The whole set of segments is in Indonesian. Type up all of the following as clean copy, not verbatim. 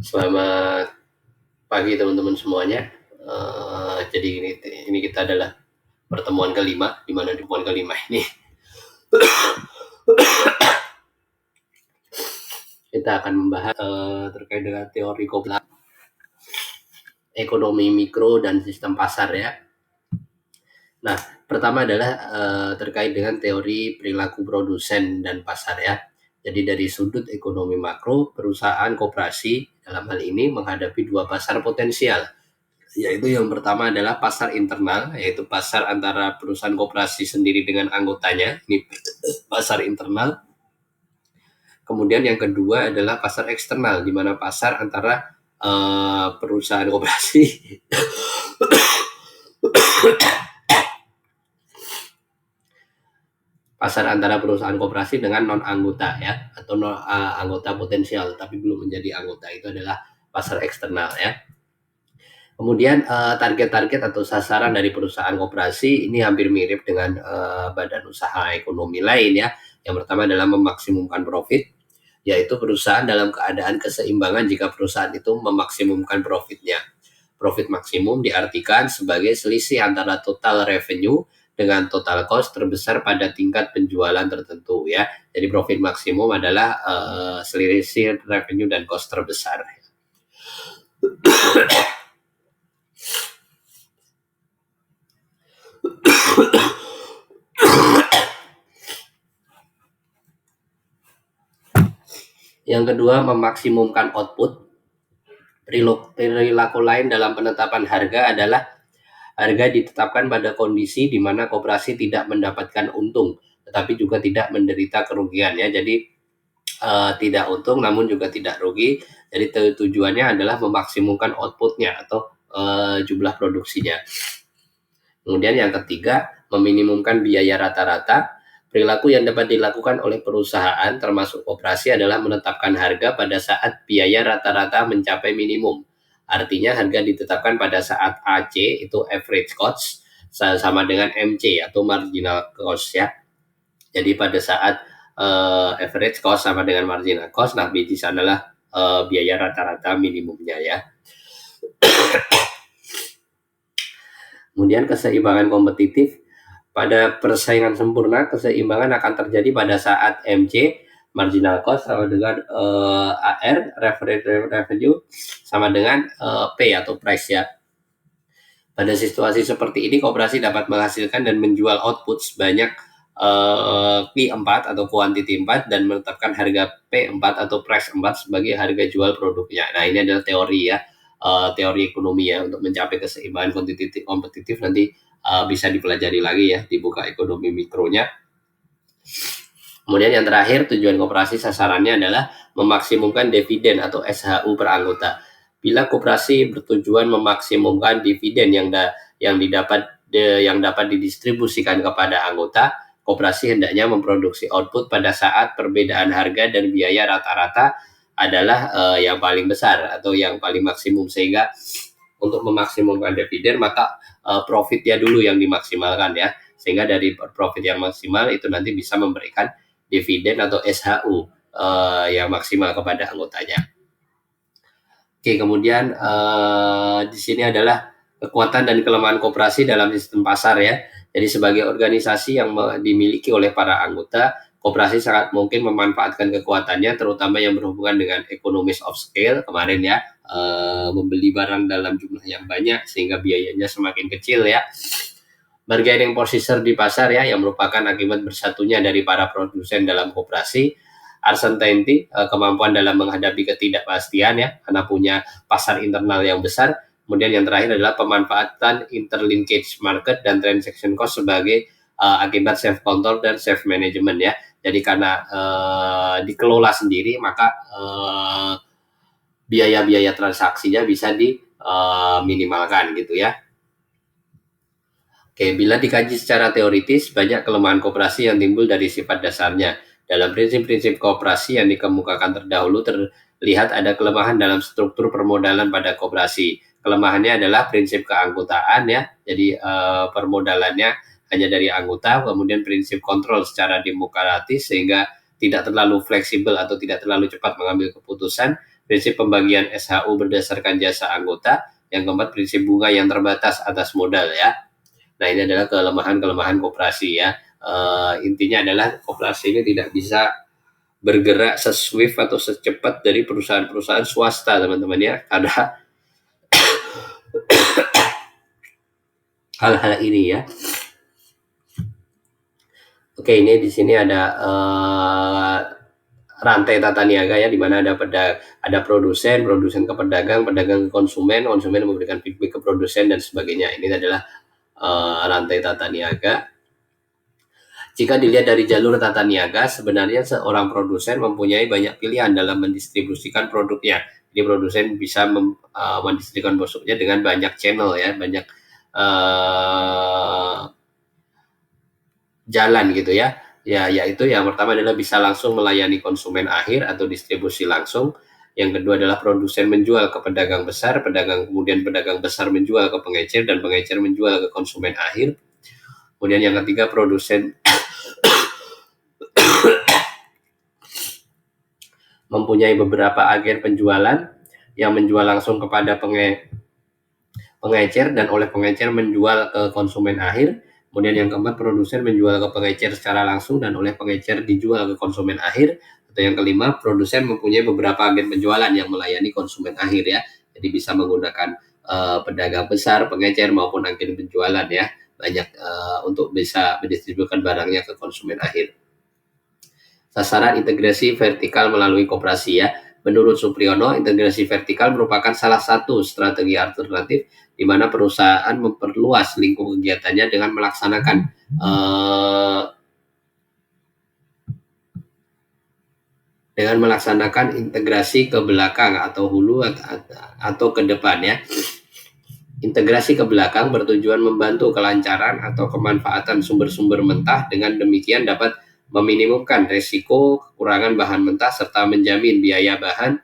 Selamat pagi teman-teman semuanya. Jadi ini kita adalah pertemuan kelima, di mana di pertemuan kelima ini kita akan membahas terkait dengan teori ekonomi mikro dan sistem pasar ya. Nah, pertama adalah terkait dengan teori perilaku produsen dan pasar ya. Jadi dari sudut ekonomi makro, perusahaan koperasi dalam hal ini menghadapi dua pasar potensial, yaitu yang pertama adalah pasar internal, yaitu pasar antara perusahaan koperasi sendiri dengan anggotanya, ini pasar internal. Kemudian yang kedua adalah pasar eksternal, di mana pasar antara perusahaan koperasi pasar antara perusahaan koperasi dengan non anggota ya, atau anggota potensial tapi belum menjadi anggota, itu adalah pasar eksternal ya. Kemudian target-target atau sasaran dari perusahaan koperasi ini hampir mirip dengan badan usaha ekonomi lain ya. Yang pertama adalah memaksimumkan profit, yaitu perusahaan dalam keadaan keseimbangan jika perusahaan itu memaksimumkan profitnya. Profit maksimum diartikan sebagai selisih antara total revenue dengan total cost terbesar pada tingkat penjualan tertentu ya. Jadi profit maksimum adalah selisih revenue dan cost terbesar. Yang kedua, memaksimumkan output. Perilaku lain dalam penetapan harga adalah harga ditetapkan pada kondisi di mana koperasi tidak mendapatkan untung, tetapi juga tidak menderita kerugian ya. Jadi tidak untung namun juga tidak rugi. Jadi tujuannya adalah memaksimumkan outputnya atau jumlah produksinya. Kemudian yang ketiga, meminimumkan biaya rata-rata. Perilaku yang dapat dilakukan oleh perusahaan termasuk koperasi adalah menetapkan harga pada saat biaya rata-rata mencapai minimum. Artinya harga ditetapkan pada saat AC itu average cost sama dengan MC atau marginal cost ya. Jadi pada saat average cost sama dengan marginal cost, nah di sanalah biaya rata-rata minimumnya ya. Kemudian keseimbangan kompetitif. Pada persaingan sempurna, keseimbangan akan terjadi pada saat MC marginal cost sama dengan AR revenue sama dengan P atau price ya. Pada situasi seperti ini, koperasi dapat menghasilkan dan menjual output sebanyak P4 atau quantity 4 dan menetapkan harga P4 atau price 4 sebagai harga jual produknya. Nah, ini adalah teori ya, teori ekonomi ya, untuk mencapai keseimbangan kompetitif nanti bisa dipelajari lagi ya di buka ekonomi mikronya. Kemudian yang terakhir, tujuan koperasi sasarannya adalah memaksimumkan dividen atau SHU per anggota. Bila koperasi bertujuan memaksimumkan dividen yang dapat didistribusikan kepada anggota, koperasi hendaknya memproduksi output pada saat perbedaan harga dan biaya rata-rata adalah yang paling besar atau yang paling maksimum, sehingga untuk memaksimumkan dividen maka profitnya dulu yang dimaksimalkan ya, sehingga dari profit yang maksimal itu nanti bisa memberikan dividen atau SHU yang maksimal kepada anggotanya. Oke, kemudian di sini adalah kekuatan dan kelemahan koperasi dalam sistem pasar ya. Jadi sebagai organisasi yang dimiliki oleh para anggota, koperasi sangat mungkin memanfaatkan kekuatannya, terutama yang berhubungan dengan economies of scale kemarin ya, membeli barang dalam jumlah yang banyak sehingga biayanya semakin kecil ya. Bargaining power di pasar ya, yang merupakan akibat bersatunya dari para produsen dalam koperasi. Uncertainty, kemampuan dalam menghadapi ketidakpastian ya, karena punya pasar internal yang besar. Kemudian yang terakhir adalah pemanfaatan interlinkage market dan transaction cost sebagai akibat self control dan self management ya. Jadi karena dikelola sendiri, maka biaya-biaya transaksinya bisa diminimalkan gitu ya. Oke, bila dikaji secara teoritis, banyak kelemahan koperasi yang timbul dari sifat dasarnya. Dalam prinsip-prinsip koperasi yang dikemukakan terdahulu, terlihat ada kelemahan dalam struktur permodalan pada koperasi. Kelemahannya adalah prinsip keanggotaan ya, jadi permodalannya hanya dari anggota, kemudian prinsip kontrol secara demokratis sehingga tidak terlalu fleksibel atau tidak terlalu cepat mengambil keputusan. Prinsip pembagian SHU berdasarkan jasa anggota. Yang keempat, prinsip bunga yang terbatas atas modal ya. Nah, ini adalah kelemahan-kelemahan koperasi ya. Intinya adalah koperasi ini tidak bisa bergerak seswift atau secepat dari perusahaan-perusahaan swasta, teman-teman ya. Karena hal-hal ini ya. Oke, ini di sini ada rantai tata niaga ya, di mana ada produsen ke pedagang, pedagang ke konsumen, konsumen memberikan feedback ke produsen dan sebagainya. Ini adalah rantai tata niaga. Jika dilihat dari jalur tata niaga, sebenarnya seorang produsen mempunyai banyak pilihan dalam mendistribusikan produknya. Jadi produsen bisa mendistribusikan produknya dengan banyak channel ya, banyak jalan gitu ya. Yaitu yang pertama adalah bisa langsung melayani konsumen akhir atau distribusi langsung. Yang kedua adalah produsen menjual ke pedagang besar, kemudian pedagang besar menjual ke pengecer, dan pengecer menjual ke konsumen akhir. Kemudian yang ketiga, produsen mempunyai beberapa agen penjualan yang menjual langsung kepada pengecer dan oleh pengecer menjual ke konsumen akhir. Kemudian yang keempat, produsen menjual ke pengecer secara langsung dan oleh pengecer dijual ke konsumen akhir. Atau yang kelima, produsen mempunyai beberapa agen penjualan yang melayani konsumen akhir ya. Jadi bisa menggunakan pedagang besar, pengecer maupun agen penjualan ya. Banyak untuk bisa mendistribusikan barangnya ke konsumen akhir. Sasaran integrasi vertikal melalui koperasi ya. Menurut Supriyono, integrasi vertikal merupakan salah satu strategi alternatif di mana perusahaan memperluas lingkup kegiatannya dengan melaksanakan integrasi ke belakang atau hulu atau ke depan ya. Integrasi ke belakang bertujuan membantu kelancaran atau kemanfaatan sumber-sumber mentah, dengan demikian dapat meminimumkan risiko kekurangan bahan mentah serta menjamin biaya bahan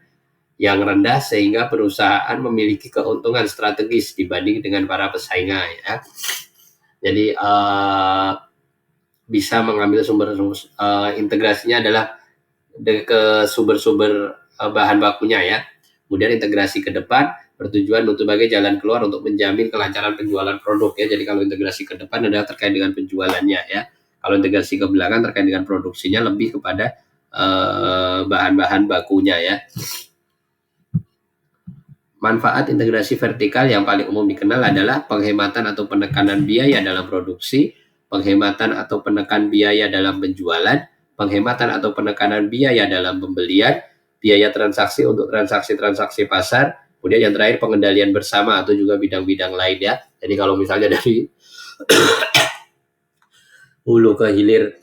yang rendah sehingga perusahaan memiliki keuntungan strategis dibanding dengan para pesaingnya ya. Jadi bisa mengambil integrasinya adalah ke sumber-sumber bahan bakunya ya. Kemudian integrasi ke depan bertujuan untuk sebagai jalan keluar untuk menjamin kelancaran penjualan produk ya. Jadi kalau integrasi ke depan adalah terkait dengan penjualannya ya. Kalau integrasi ke belakang terkait dengan produksinya lebih kepada bahan-bahan bakunya ya. Manfaat integrasi vertikal yang paling umum dikenal adalah penghematan atau penekanan biaya dalam produksi, penghematan atau penekan biaya dalam penjualan, penghematan atau penekanan biaya dalam pembelian, biaya transaksi untuk transaksi-transaksi pasar, kemudian yang terakhir pengendalian bersama atau juga bidang-bidang lain ya. Jadi kalau misalnya dari hulu ke hilir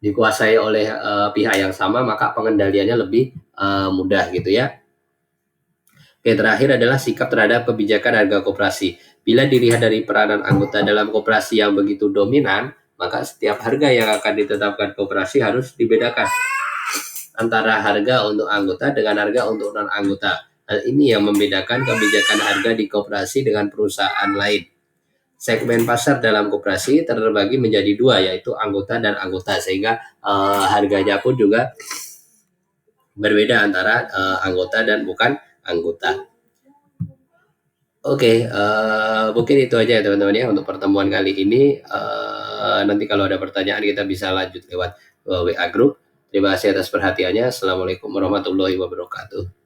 dikuasai oleh pihak yang sama, maka pengendaliannya lebih mudah gitu ya. Oke, terakhir adalah sikap terhadap kebijakan harga koperasi. Bila dilihat dari peranan anggota dalam koperasi yang begitu dominan, maka setiap harga yang akan ditetapkan koperasi harus dibedakan antara harga untuk anggota dengan harga untuk non-anggota. Hal ini yang membedakan kebijakan harga di koperasi dengan perusahaan lain. Segmen pasar dalam koperasi terbagi menjadi dua, yaitu anggota dan anggota, sehingga harganya pun juga berbeda antara anggota dan bukan anggota. Oke, mungkin itu aja ya teman-teman ya untuk pertemuan kali ini. Nanti kalau ada pertanyaan kita bisa lanjut lewat WA Group. Terima kasih atas perhatiannya. Assalamualaikum warahmatullahi wabarakatuh.